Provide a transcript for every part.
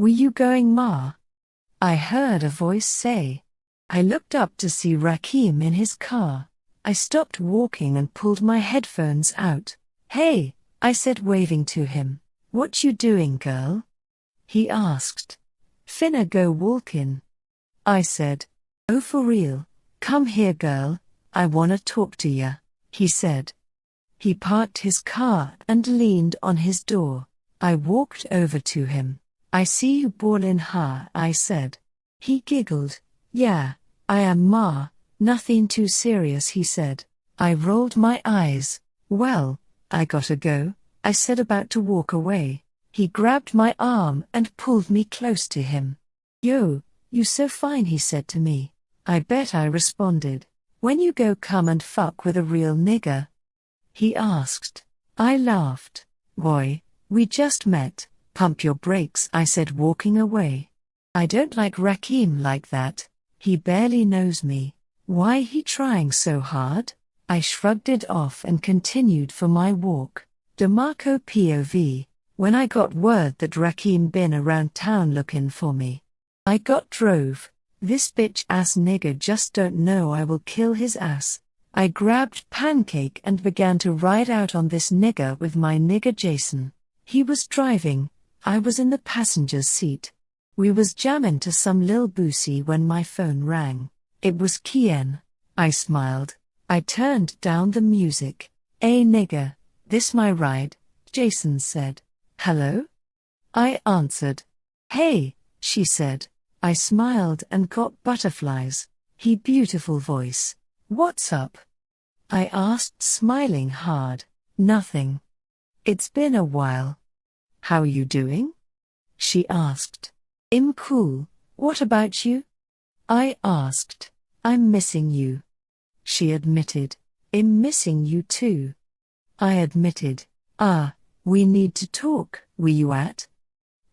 Were you going, Ma? I heard a voice say. I looked up to see Rakim in his car. I stopped walking and pulled my headphones out. Hey, I said, waving to him. What you doing, girl? He asked. Finna go walkin'. I said. Oh, for real? Come here, girl. I wanna talk to ya, he said. He parked his car and leaned on his door. I walked over to him. I see you ballin', huh? I said. He giggled. Yeah, I am, Ma. Nothing too serious, he said. I rolled my eyes. Well, I gotta go, I said, about to walk away. He grabbed my arm and pulled me close to him. Yo, you so fine, he said to me. I bet, I responded. When you go come and fuck with a real nigga? He asked. I laughed. Boy, we just met. Pump your brakes, I said, walking away. I don't like Rakim like that. He barely knows me. Why he trying so hard? I shrugged it off and continued for my walk. DeMarco POV. When I got word that Rakim been around town looking for me, I got drove. This bitch ass nigga just don't know I will kill his ass. I grabbed Pancake and began to ride out on this nigga with my nigga Jason. He was driving, I was in the passenger's seat. We was jammin' to some lil boosie when my phone rang. It was Kaienne. I smiled. I turned down the music. "Ay nigga, this my ride," Jason said. "Hello?" I answered. "Hey," she said. I smiled and got butterflies. He beautiful voice. "What's up?" I asked, smiling hard. "Nothing. It's been a while." "How you doing?" she asked. "I'm cool. What about you?" I asked. "I'm missing you." She admitted. "I'm missing you too." I admitted. We need to talk, where you at?"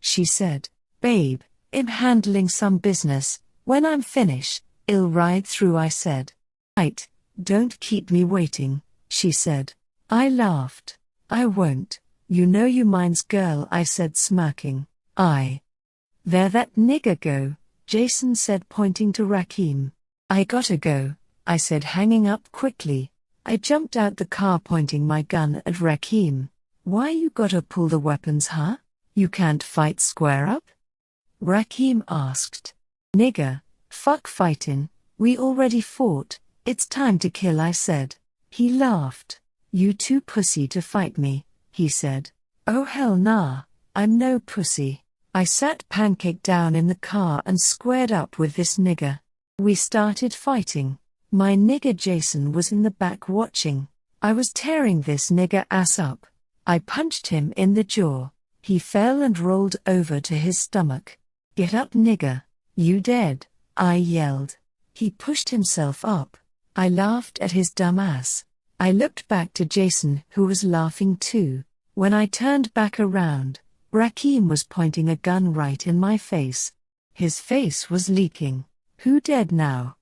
She said. "Babe, I'm handling some business. When I'm finished, I'll ride through," I said. "Right, don't keep me waiting," she said. I laughed. "I won't. You know you mine's girl," I said, smirking. "There that nigga go," Jason said, pointing to Rakim. "I gotta go," I said, hanging up quickly. I jumped out the car, pointing my gun at Rakim. "Why you gotta pull the weapons, huh? You can't fight square up?" Rakim asked. "Nigga, fuck fightin', we already fought, it's time to kill," I said. He laughed. "You too pussy to fight me," he said. "Oh hell nah, I'm no pussy." I sat Pancake down in the car and squared up with this nigga. We started fighting. My nigga Jason was in the back watching. I was tearing this nigga ass up. I punched him in the jaw. He fell and rolled over to his stomach. "Get up, nigga. You dead," I yelled. He pushed himself up. I laughed at his dumb ass. I looked back to Jason, who was laughing too. When I turned back around, Rakim was pointing a gun right in my face. His face was leaking. "Who dead now?"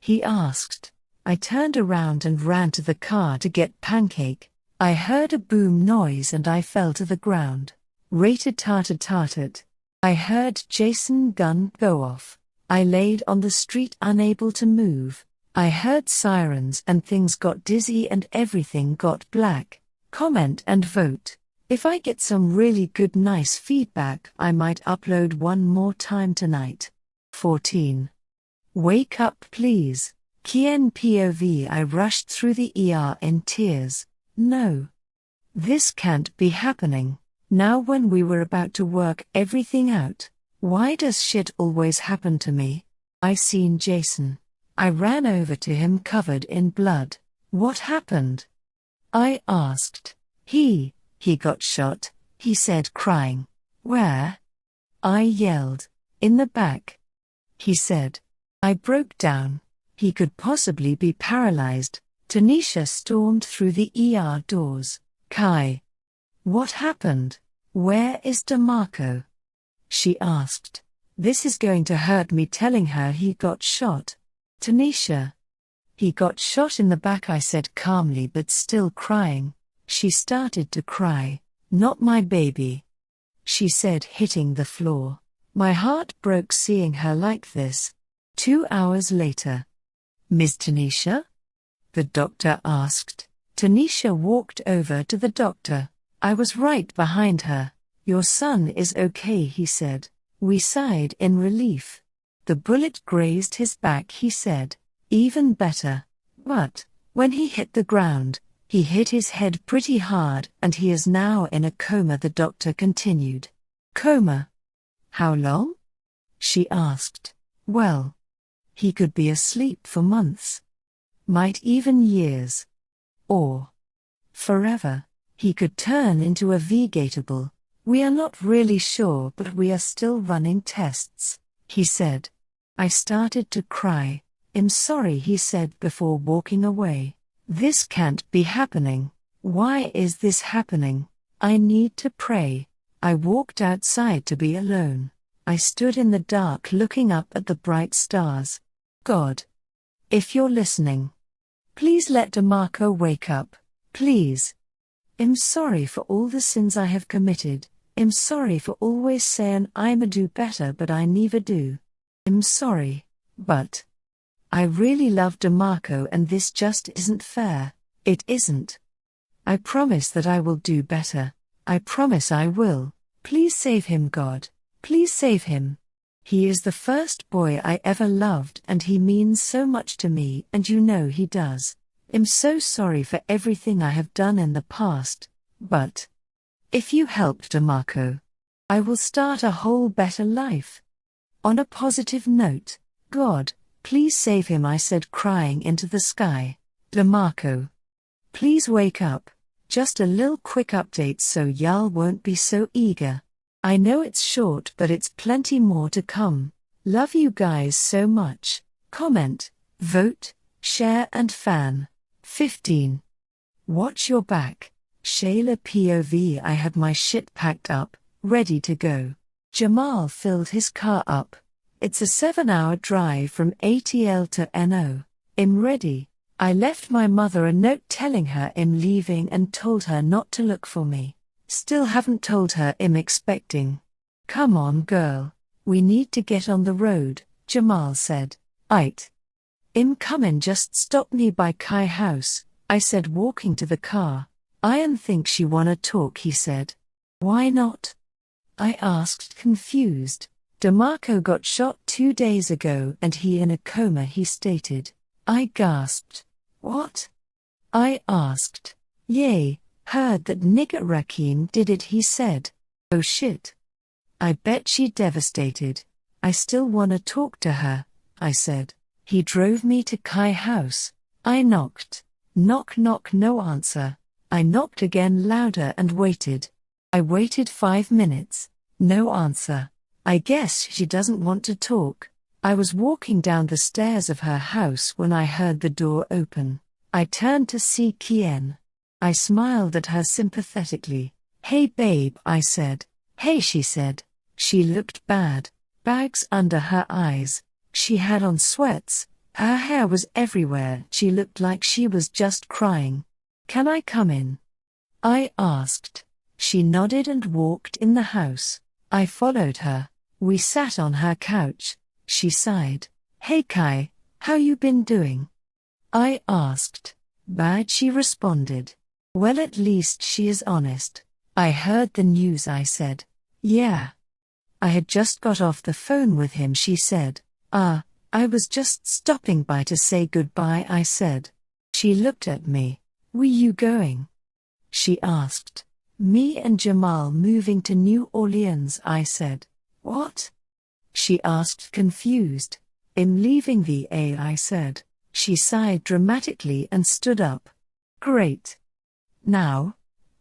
he asked. I turned around and ran to the car to get Pancake. I heard a boom noise and I fell to the ground. Rated tarted. I heard Jason's gun go off. I laid on the street unable to move. I heard sirens and things got dizzy and everything got black. Comment and vote. If I get some really good nice feedback, I might upload one more time tonight. 14. Wake up please. Kaienne POV. I rushed through the ER in tears. No. This can't be happening. Now when we were about to work everything out, why does shit always happen to me? I seen Jason. I ran over to him covered in blood. "What happened?" I asked. He got shot," he said, crying. "Where?" I yelled. "In the back," he said. I broke down. He could possibly be paralyzed. Tanisha stormed through the ER doors. "Kai, what happened? Where is DeMarco?" she asked. This is going to hurt me telling her he got shot. "Tanisha, he got shot in the back," I said calmly but still crying. She started to cry. "Not my baby," she said, hitting the floor. My heart broke seeing her like this. 2 hours later. Miss Tanisha? The doctor asked. Tanisha walked over to the doctor. I was right behind her. Your son is okay, he said. We sighed in relief. The bullet grazed his back, he said. Even better. But, when he hit the ground, he hit his head pretty hard and he is now in a coma, the doctor continued. Coma? How long? She asked. Well, he could be asleep for months. Might even years. Or forever. He could turn into a vegetable. We are not really sure, but we are still running tests, he said. I started to cry. I'm sorry, he said before walking away. This can't be happening. Why is this happening? I need to pray. I walked outside to be alone. I stood in the dark looking up at the bright stars. God, if you're listening, please let DeMarco wake up, please. I'm sorry for all the sins I have committed. I'm sorry for always saying I'ma do better but I never do. I'm sorry, but I really love DeMarco and this just isn't fair. It isn't. I promise that I will do better. I promise I will. Please save him, God. Please save him. He is the first boy I ever loved and he means so much to me, and you know he does. I'm so sorry for everything I have done in the past, but if you help DeMarco, I will start a whole better life. On a positive note, God, please save him, I said, crying into the sky. DeMarco, please wake up. Just a little quick update so y'all won't be so eager. I know it's short but it's plenty more to come. Love you guys so much. Comment, vote, share and fan. 15. Watch your back. Shayla POV. I had my shit packed up, ready to go. Jamal filled his car up. It's a 7-hour drive from ATL to NO. I'm ready. I left my mother a note telling her I'm leaving and told her not to look for me. Still haven't told her I'm expecting. Come on girl, we need to get on the road, Jamal said. Aight. I'm comin', just stop me by Kai house, I said walking to the car. I think she wanna talk, he said. Why not? I asked confused. DeMarco got shot 2 days ago and he in a coma, he stated. I gasped. What? I asked. Yay, heard that nigga Rakim did it, he said. Oh shit. I bet she devastated. I still wanna talk to her, I said. He drove me to Kai house. I knocked. Knock knock, no answer. I knocked again louder and waited. I waited 5 minutes. No answer. I guess she doesn't want to talk. I was walking down the stairs of her house when I heard the door open. I turned to see Kaienne. I smiled at her sympathetically. Hey babe, I said. Hey, she said. She looked bad. Bags under her eyes. She had on sweats. Her hair was everywhere. She looked like she was just crying. Can I come in? I asked. She nodded and walked in the house. I followed her. We sat on her couch. She sighed. Hey Kai, how you been doing? I asked. Bad, she responded. Well, at least she is honest. I heard the news, I said. Yeah. I had just got off the phone with him, she said. I was just stopping by to say goodbye, I said. She looked at me. Where you going? She asked. Me and Jamal moving to New Orleans, I said. What? She asked confused. I'm leaving VA, I said. She sighed dramatically and stood up. Great. Now?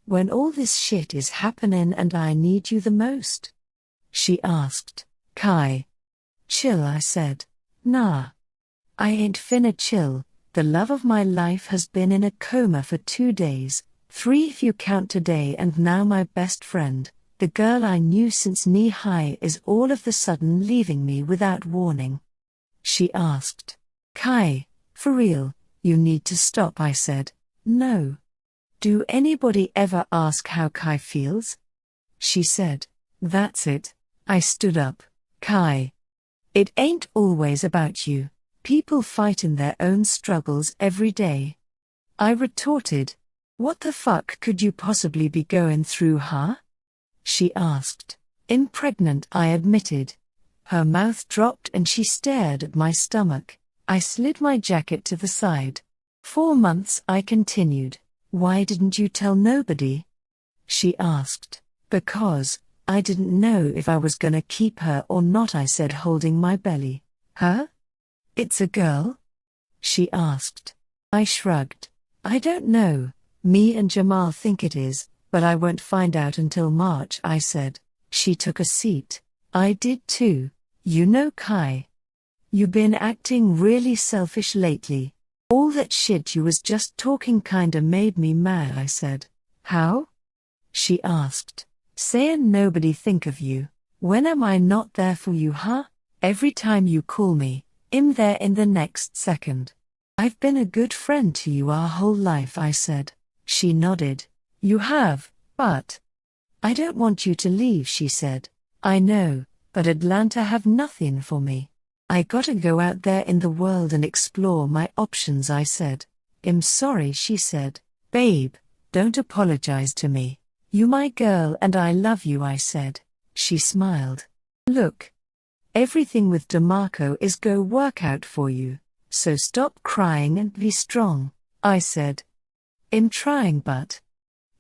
When all this shit is happening and I need you the most? She asked. Kai. Chill, I said. Nah. I ain't finna chill. The love of my life has been in a coma for 2 days, 3 if you count today, and now my best friend, the girl I knew since knee-high, is all of the sudden leaving me without warning. She asked. Kai, for real, you need to stop, I said. No. Do anybody ever ask how Kai feels? She said. That's it. I stood up. Kai. It ain't always about you. People fight in their own struggles every day. I retorted. What the fuck could you possibly be going through, huh? She asked. Impregnant, I admitted. Her mouth dropped and she stared at my stomach. I slid my jacket to the side. 4 months, I continued. Why didn't you tell nobody? She asked. Because I didn't know if I was gonna keep her or not, I said, holding my belly. Her? It's a girl? She asked. I shrugged. I don't know. Me and Jamal think it is, but I won't find out until March, I said. She took a seat. I did too. You know, Kai. You been acting really selfish lately. All that shit you was just talking kinda made me mad, I said. How? She asked. Sayin' nobody think of you. When am I not there for you, huh? Every time you call me, I'm there in the next second. I've been a good friend to you our whole life, I said. She nodded. You have, but I don't want you to leave, she said. I know, but Atlanta have nothing for me. I gotta go out there in the world and explore my options, I said. I'm sorry, she said. Babe, don't apologize to me. You my girl and I love you, I said. She smiled. Look. Everything with DeMarco is go work out for you, so stop crying and be strong, I said. I'm trying, but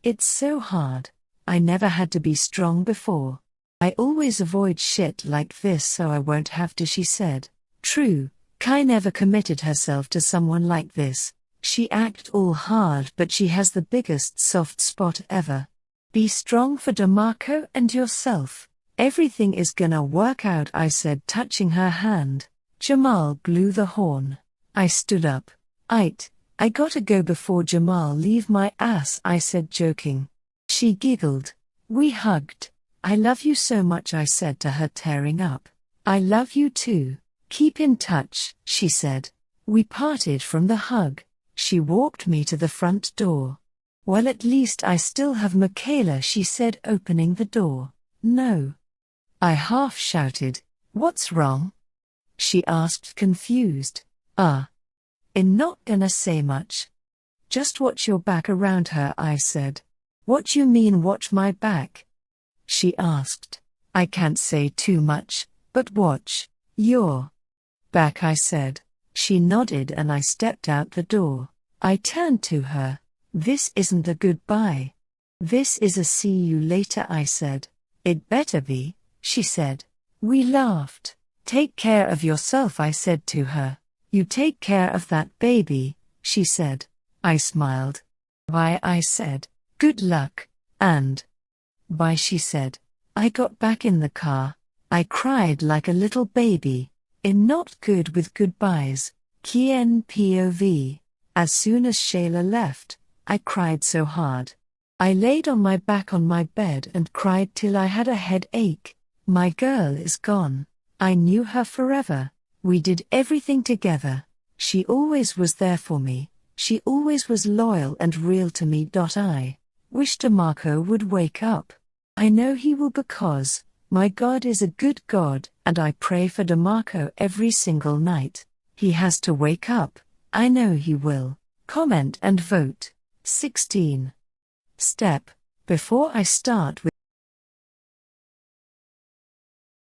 it's so hard. I never had to be strong before. I always avoid shit like this so I won't have to, she said. True, Kai never committed herself to someone like this. She act all hard, but she has the biggest soft spot ever. Be strong for DeMarco and yourself. Everything is gonna work out, I said, touching her hand. Jamal blew the horn. I stood up. I gotta go before Jamal leave my ass, I said, joking. She giggled. We hugged. I love you so much, I said to her, tearing up. I love you too. Keep in touch, she said. We parted from the hug. She walked me to the front door. Well, at least I still have Michaela, she said, opening the door. No. I half shouted. What's wrong? She asked, confused. I'm not gonna say much. Just watch your back around her, I said. What you mean watch my back? She asked. I can't say too much, but watch your back, I said. She nodded and I stepped out the door. I turned to her. This isn't a goodbye. This is a see you later, I said. It better be, she said. We laughed. Take care of yourself, I said to her. You take care of that baby, she said. I smiled. Bye, I said. Good luck, and bye, she said. I got back in the car. I cried like a little baby. I'm not good with goodbyes. Kaienne POV. As soon as Shayla left, I cried so hard. I laid on my back on my bed and cried till I had a headache. My girl is gone. I knew her forever. We did everything together. She always was there for me. She always was loyal and real to me. I wish DeMarco would wake up. I know he will, because my God is a good God, and I pray for DeMarco every single night. He has to wake up. I know he will. Comment and vote. 16. Step. Before I start with